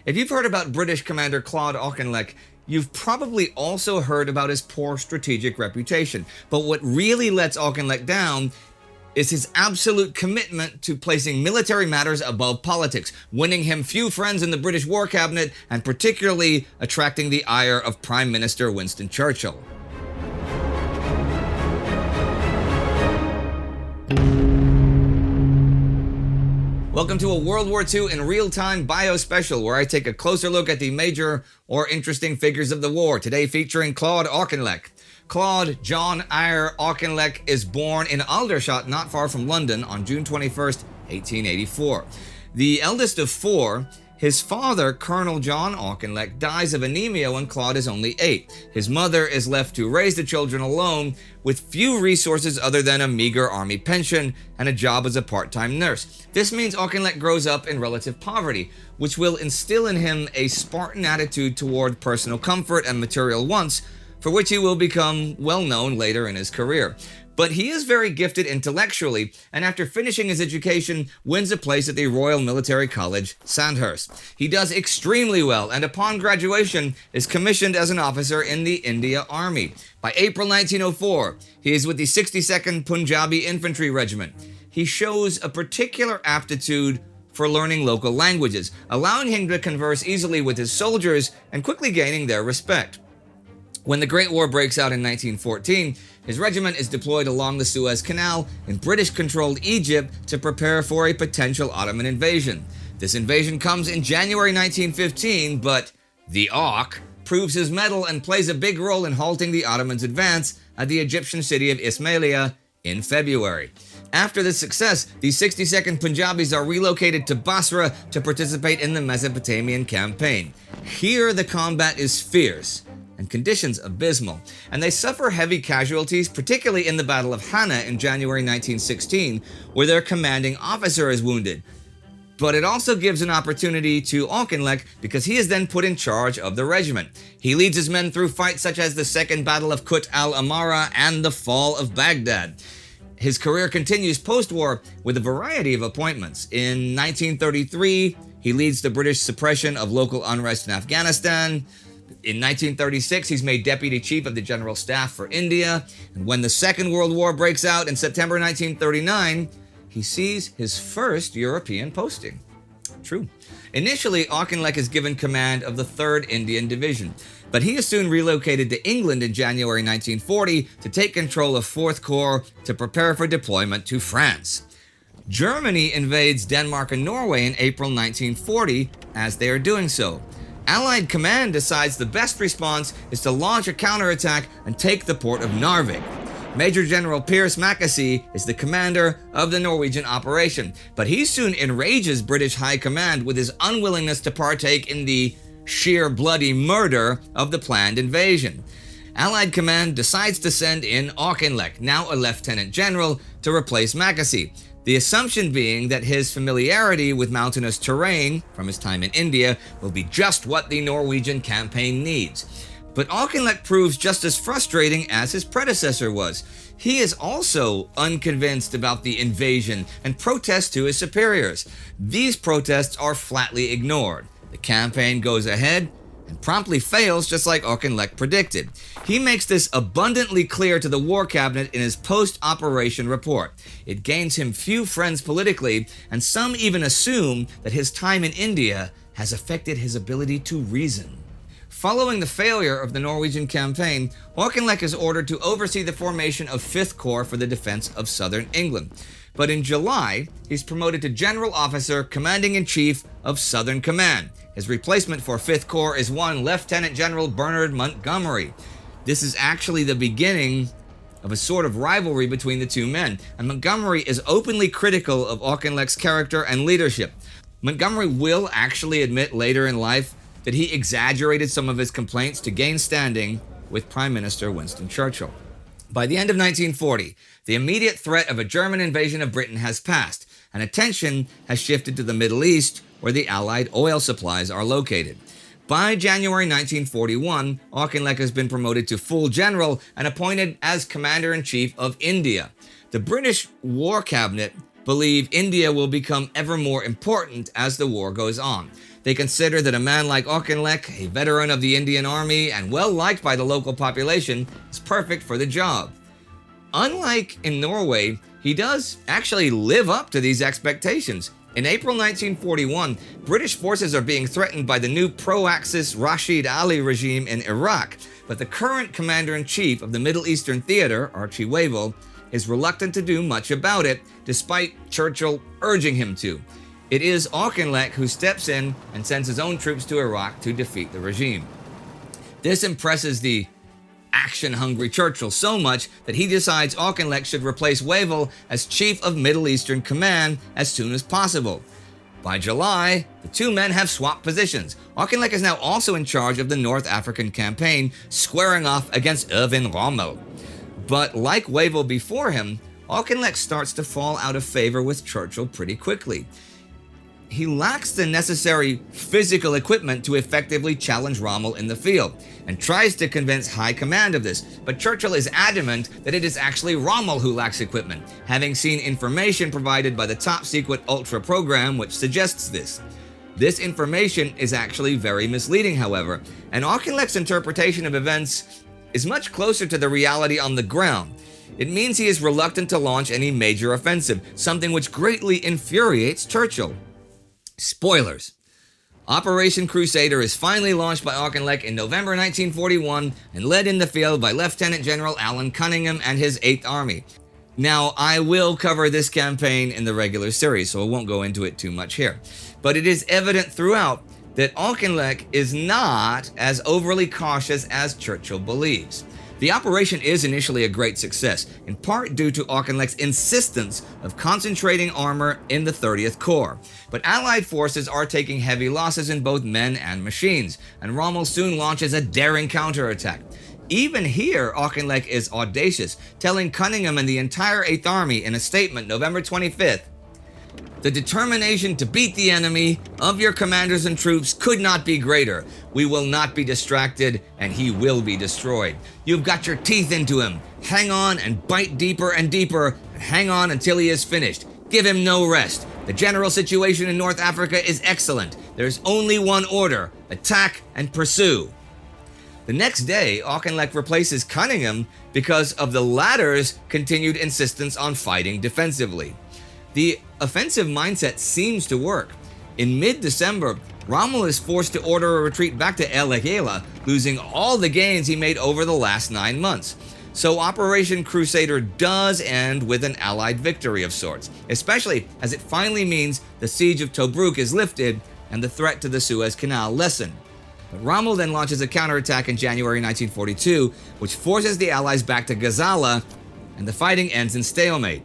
If you've heard about British Commander Claude Auchinleck, you've probably also heard about his poor strategic reputation. But what really lets Auchinleck down is his absolute commitment to placing military matters above politics, winning him few friends in the British War Cabinet and particularly attracting the ire of Prime Minister Winston Churchill. Welcome to a World War II in real-time bio special where I take a closer look at the major or interesting figures of the war, today featuring Claude Auchinleck. Claude John Eyre Auchinleck is born in Aldershot, not far from London, on June 21st, 1884. The eldest of four, his father, Colonel John Auchinleck, dies of anemia when Claude is only 8. His mother is left to raise the children alone with few resources other than a meager army pension and a job as a part-time nurse. This means Auchinleck grows up in relative poverty, which will instill in him a Spartan attitude toward personal comfort and material wants, for which he will become well known later in his career. But he is very gifted intellectually, and after finishing his education, wins a place at the Royal Military College, Sandhurst. He does extremely well, and upon graduation, is commissioned as an officer in the India Army. By April 1904, he is with the 62nd Punjabi Infantry Regiment. He shows a particular aptitude for learning local languages, allowing him to converse easily with his soldiers and quickly gaining their respect. When the Great War breaks out in 1914, his regiment is deployed along the Suez Canal in British-controlled Egypt to prepare for a potential Ottoman invasion. This invasion comes in January 1915, but the Auk proves his mettle and plays a big role in halting the Ottomans' advance at the Egyptian city of Ismailia in February. After this success, the 62nd Punjabis are relocated to Basra to participate in the Mesopotamian campaign. Here, the combat is fierce and conditions abysmal, and they suffer heavy casualties, particularly in the Battle of Hana in January 1916, where their commanding officer is wounded. But it also gives an opportunity to Auchinleck because he is then put in charge of the regiment. He leads his men through fights such as the Second Battle of Kut al-Amara and the Fall of Baghdad. His career continues post-war with a variety of appointments. In 1933, he leads the British suppression of local unrest in Afghanistan. In 1936, he's made Deputy Chief of the General Staff for India, and when the Second World War breaks out in September 1939, he sees his first European posting. True. Initially, Auchinleck is given command of the 3rd Indian Division, but he is soon relocated to England in January 1940 to take control of 4th Corps to prepare for deployment to France. Germany invades Denmark and Norway in April 1940 as they are doing so. Allied command decides the best response is to launch a counterattack and take the port of Narvik. Major General Piers Mackesy is the commander of the Norwegian operation, but he soon enrages British High Command with his unwillingness to partake in the sheer bloody murder of the planned invasion. Allied command decides to send in Auchinleck, now a lieutenant general, to replace Mackesy. The assumption being that his familiarity with mountainous terrain from his time in India will be just what the Norwegian campaign needs. But Auchinleck proves just as frustrating as his predecessor was. He is also unconvinced about the invasion and protests to his superiors. These protests are flatly ignored. The campaign goes ahead and promptly fails, just like Auchinleck predicted. He makes this abundantly clear to the War Cabinet in his post-operation report. It gains him few friends politically, and some even assume that his time in India has affected his ability to reason. Following the failure of the Norwegian campaign, Auchinleck is ordered to oversee the formation of 5th Corps for the defense of southern England. But in July, he's promoted to General Officer, Commanding-in-Chief of Southern Command. His replacement for 5th Corps is one Lieutenant General Bernard Montgomery. This is actually the beginning of a sort of rivalry between the two men, and Montgomery is openly critical of Auchinleck's character and leadership. Montgomery will actually admit later in life that he exaggerated some of his complaints to gain standing with Prime Minister Winston Churchill. By the end of 1940, the immediate threat of a German invasion of Britain has passed, and attention has shifted to the Middle East, where the Allied oil supplies are located. By January 1941, Auchinleck has been promoted to full general and appointed as Commander-in-Chief of India. The British War Cabinet believe India will become ever more important as the war goes on. They consider that a man like Auchinleck, a veteran of the Indian Army and well liked by the local population, is perfect for the job. Unlike in Norway, he does actually live up to these expectations. In April 1941, British forces are being threatened by the new pro-Axis Rashid Ali regime in Iraq, but the current commander-in-chief of the Middle Eastern Theater, Archie Wavell, is reluctant to do much about it, despite Churchill urging him to. It is Auchinleck who steps in and sends his own troops to Iraq to defeat the regime. This impresses the action-hungry Churchill so much that he decides Auchinleck should replace Wavell as Chief of Middle Eastern Command as soon as possible. By July, the two men have swapped positions. Auchinleck is now also in charge of the North African campaign, squaring off against Erwin Rommel. But like Wavell before him, Auchinleck starts to fall out of favor with Churchill pretty quickly. He lacks the necessary physical equipment to effectively challenge Rommel in the field, and tries to convince high command of this, but Churchill is adamant that it is actually Rommel who lacks equipment, having seen information provided by the top-secret Ultra program which suggests this. This information is actually very misleading, however, and Auchinleck's interpretation of events is much closer to the reality on the ground. It means he is reluctant to launch any major offensive, something which greatly infuriates Churchill. Spoilers. Operation Crusader is finally launched by Auchinleck in November 1941 and led in the field by Lieutenant General Alan Cunningham and his 8th Army. Now, I will cover this campaign in the regular series, so I won't go into it too much here. But it is evident throughout that Auchinleck is not as overly cautious as Churchill believes. The operation is initially a great success, in part due to Auchinleck's insistence of concentrating armor in the 30th Corps. But Allied forces are taking heavy losses in both men and machines, and Rommel soon launches a daring counterattack. Even here, Auchinleck is audacious, telling Cunningham and the entire 8th Army in a statement November 25th, "The determination to beat the enemy of your commanders and troops could not be greater. We will not be distracted, and he will be destroyed. You've got your teeth into him. Hang on and bite deeper and deeper, and hang on until he is finished. Give him no rest. The general situation in North Africa is excellent. There's only one order: attack and pursue." The next day, Auchinleck replaces Cunningham because of the latter's continued insistence on fighting defensively. The offensive mindset seems to work. In mid-December, Rommel is forced to order a retreat back to El Agheila, losing all the gains he made over the last 9 months. So Operation Crusader does end with an Allied victory of sorts, especially as it finally means the siege of Tobruk is lifted and the threat to the Suez Canal lessened. But Rommel then launches a counterattack in January 1942, which forces the Allies back to Gazala, and the fighting ends in stalemate.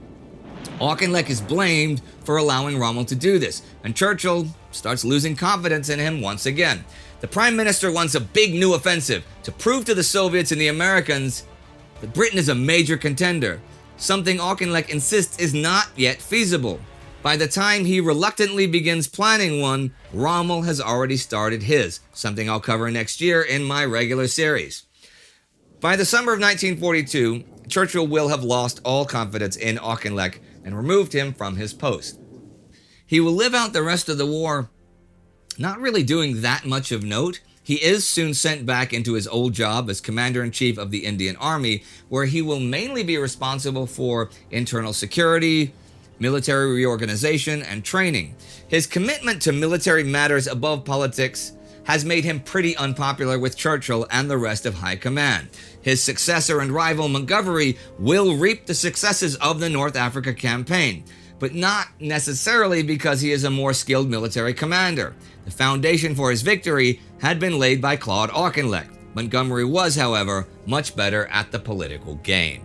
Auchinleck is blamed for allowing Rommel to do this, and Churchill starts losing confidence in him once again. The Prime Minister wants a big new offensive to prove to the Soviets and the Americans that Britain is a major contender, something Auchinleck insists is not yet feasible. By the time he reluctantly begins planning one, Rommel has already started his, something I'll cover next year in my regular series. By the summer of 1942, Churchill will have lost all confidence in Auchinleck and removed him from his post. He will live out the rest of the war not really doing that much of note. He is soon sent back into his old job as Commander-in-Chief of the Indian Army, where he will mainly be responsible for internal security, military reorganization, and training. His commitment to military matters above politics has made him pretty unpopular with Churchill and the rest of high command. His successor and rival Montgomery will reap the successes of the North Africa campaign, but not necessarily because he is a more skilled military commander. The foundation for his victory had been laid by Claude Auchinleck. Montgomery was, however, much better at the political game.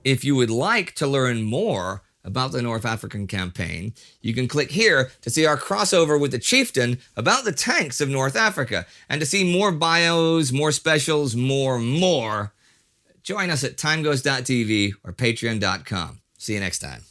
If you would like to learn more about the North African campaign, you can click here to see our crossover with the Chieftain about the tanks of North Africa, and to see more bios, more specials, more. Join us at timeghost.tv or patreon.com. See you next time.